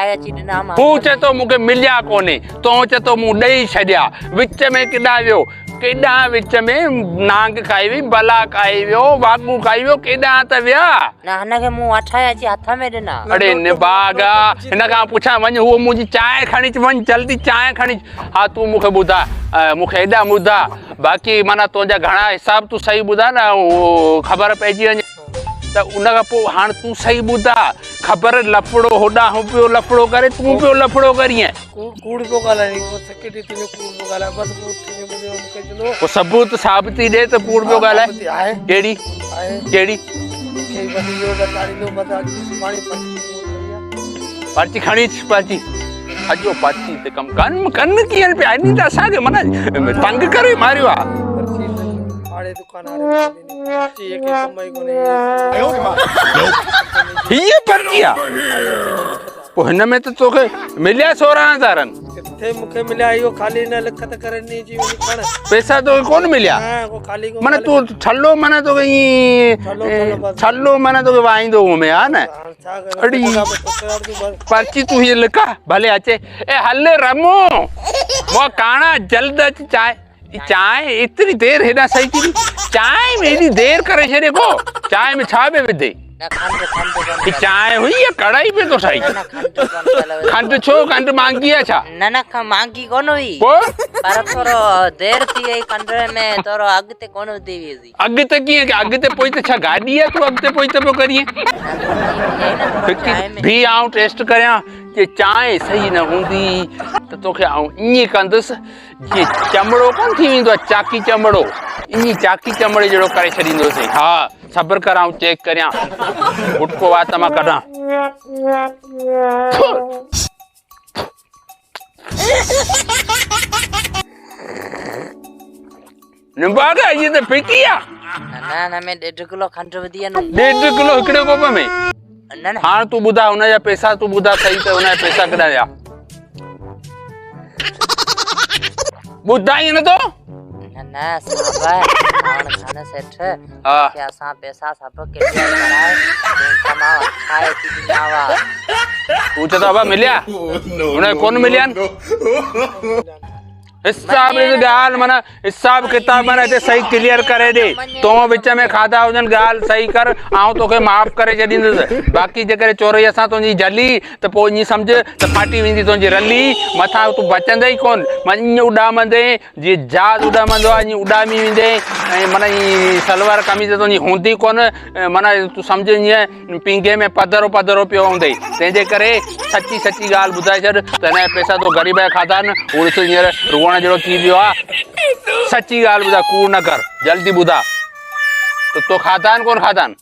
ठाहे अची ॾिना मां तूं चए तो मूंखे मिलिया कोन्हे तो चए तो मूं ॾेई छॾिया विच में केॾां वियो केॾां विच में नांग खाई हुई बला खाई वियो वागू खाई वियो केॾां त विया न हिनखे मूं अठाए अची हथ में ॾिना अड़े निबागा हिन खां पुछां वञ उहो मुंहिंजी चांहि खणी अच वञ जल्दी चांहि खणी हा तूं मूंखे ॿुधा मूंखे हेॾा ॿुधा बाक़ी माना तुंहिंजा घणा हिसाब तूं सही ॿुधा न उहो ख़बर पइजी वञे त उन खां पोइ हाणे तूं सही ॿुधा ख़बर लफड़ो होॾां हो पियो लफड़ो करे तूं पियो लफड़ो करीं कूड़ पियो ॻाल्हाए सेक्रेटरी तुंहिंजो कूड़ पियो ॻाल्हाए बसि पोइ सबूत साबिती ॾे त कूड़ पियो ॻाल्हाए कहिड़ी कहिड़ी पर्ची खणी अच पर्ची अचो पर्ची ते कमु कनि कीअं पिया आहिनि त असांखे माना तंग करे मारियो आहे हीअ पर्ची आहे पोइ हिन में त तोखे मिलिया 16,000 किथे मूंखे मिलिया इहो ख़ाली न लिखत करणी जी खण पैसा तोखे कोन मिलिया खाली माना तूं छलो माना तोखे ईअं छलो माना तोखे वाईंदो घुमे हा न अड़ी पर्ची तूं हीअ लिखा भले अचे ए हल रमो वो काणा जल्द अच चांहि एतिरी देर हेॾा सही थी चांहि में एॾी देर करे छॾे को चांहि में छा पियो विधे चांहि हुई या कढ़ाई पे तो सही खंड छो खंड मांगी है छा न मांगी कोन हुई पर थोरो देर थी वई खंड में थोरो अॻिते कोन वधी हुई अॻिते कीअं अॻिते पोइ त छा गाॾी आहे तूं अॻिते पोइ त पियो करीं भी आऊं टेस्ट करियां जे चांहि सही न हूंदी त तोखे आऊं ईअं कंदुसि जीअं चमड़ो कोन थी वेंदो आहे चाकी चमड़ो ईअं चाकी चमड़े जहिड़ो करे छॾींदोसीं हा सब्र कर आऊं चेक करियां गुटको वात मां कढां निबागा ये त फिकी आहे न में 1.5 किलो खंड वधी न 1.5 किलो हिकिड़े कोप में न हाणे तूं ॿुधा हुनजा पैसा तूं ॿुधा सही त हुनजा पैसा केॾा विया ॿुधाई न तो न साहब खान सेठ के असां पैसा सब क्लियर कराए तमाम खाए थी ॾिनावा तूं चए तो मिलिया हुन कोन मिलिया हिसाब ॻाल्हि माना हिसाब किताब माना हिते सही क्लियर करे ॾे तो विच में खाधा हुजनि ॻाल्हि सही कर आऊं तोखे माफ़ करे छॾींदुसि बाक़ी जेकॾहिं चोरई असां तुंहिंजी जली त पोइ ईअं सम्झ त फाटी वेंदी तुंहिंजी रली मथां तूं बचंदे ई कोन मां ईअं उॾामंदे जीअं जहाज उॾामंदो आहे ईअं उॾामी वेंदे ऐं माना ईअं सलवार कमीज़ तुंहिंजी हूंदी कोन माना तूं सम्झ ईअं पिंगे में पधरो पियो हूंदई तंहिंजे करे सची सची ॻाल्हि ॿुधाए छॾ त हिन जा पैसा तो ग़रीब जा खाधा आहिनि उहो ॾिस हींअर रुअण जहिड़ो थी वियो आहे सची ॻाल्हि ॿुधा कूड़ न कर जल्दी ॿुधा त तो खाधा आहिनि कोन खाधा आहिनि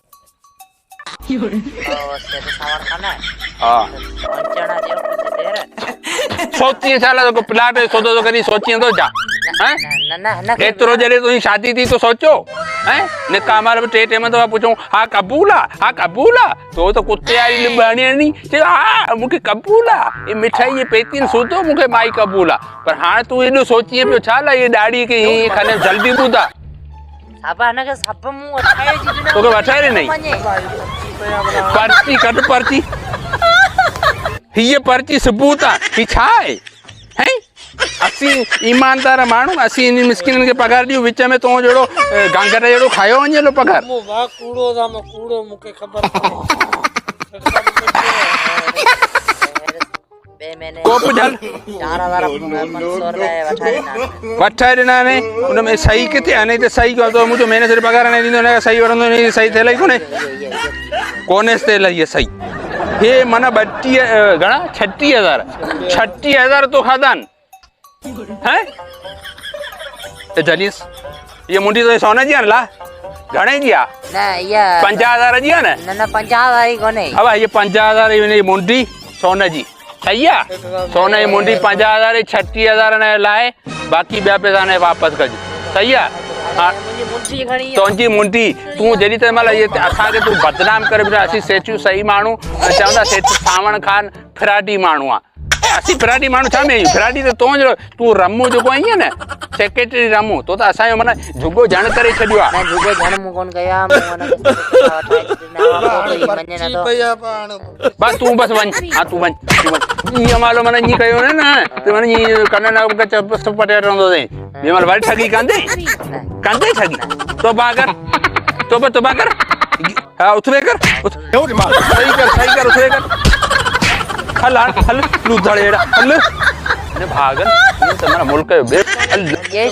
सोची छा लाइ प्लाट सौदो कॾहिं सोचींदो छा एतिरो जॾहिं तुंहिंजी शादी थी तो सोचो निकाह महिल बि 3 टाइम दफ़ा पुछूं हा क़बूल आहे तो त कुते वारी बहणी चयो हा मूंखे क़बूल आहे ये मिठाई ये पेतियुनि सूधो मूंखे माई क़बूल आहे पर हाणे तूं एॾो सोचीअ पियो छा लाइ ॾाढ़ी खे हीअं खणे जल्दी ॿुधा तोखे वठाए ॾिनई पर्ची कढ पर्ची हीअ पर्ची सबूत आहे हीअ छा आहे असीं ईमानदार माण्हू असीं इन मिस्किननि खे पघार ॾियूं विच में तो जहिड़ो गांगर जहिड़ो खायो वञे लो पघार कोप झल 4,500 वठाए ॾिना ने उन में सही किथे आहे त सही कयो मुंहिंजो मैनेजर पघार न ॾींदो हिन सही वठंदो सही थियल ई कोन्हे थियल इहा सही हे माना 32 घणा 36,000 तो खाधा आहिनि जलीस ये मुंडी तो सोने जी ला घणे जी आ न ये 50,000 जी है न 50,000 ही कोने अब ये 50,000 ये मुंडी सोने जी सही है सोने की मुंडी 50,000 36,000 ने लाए बाकी ॿिया पैसा ने वापस कज सही है तुंहिंजी मुंडी तूं जॾहिं त महिल इहे असांखे तूं बदनाम करे असीं सेठियूं सही माण्हू चवंदा सेठ सावण खान फिराटी माण्हू आहे असीं फिराडी माण्हू छा में आहियूं फिराडी त तूं रमू जेको आहीं न सेक्रेटरी रमू तो त असांजो माना झुगो झण करे छॾियो आहे मैं झुगो झण मूं कोन कयो आहे मूं हुनखे पैसा वठाए ॾिना पोइ वरी मञे नथो भैया पाण बस तूं बस वञ हाँ तूं वञ ईअं मालो माना ईअं कयो न त माना ईअं कन न चप पटे रहंदो अथई ॿिए महिल वरी ठगी कंदे ठगी तोबा कर हाँ उथले कर सही कर उथले कर हल लूधड़ेड़ा हल भागन तुम्हारा मुल्क जो हल ये